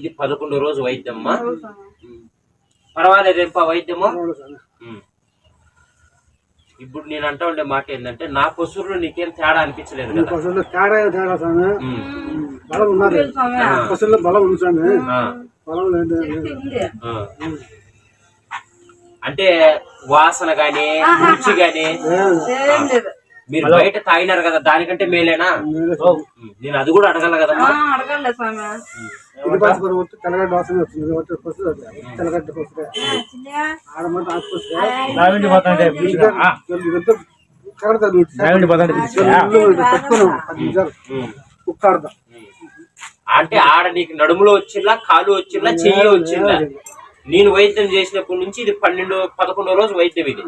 ఇది 11వ రోజు వైద్యమ్మా. పర్వాలేదేంపా వైద్యము. ఇప్పుడు నేను అంటా ఉండే మాట ఏంటంటే నా పశువులు నీకేం తేడా అనిపించలేదు కదా? అంటే వాసన గాని రుచి గాని మీరు బయట తాగినారు కదా, దానికంటే మేలేనా? నేను అది కూడా అడగల కదా. అంటే ఆడ నీకు నడుములో వచ్చిందా, కాలు వచ్చిందా, చెయ్యి వచ్చిందా? నేను వైద్యం చేసినప్పటి నుంచి ఇది 11వ రోజు వైద్యం ఇది.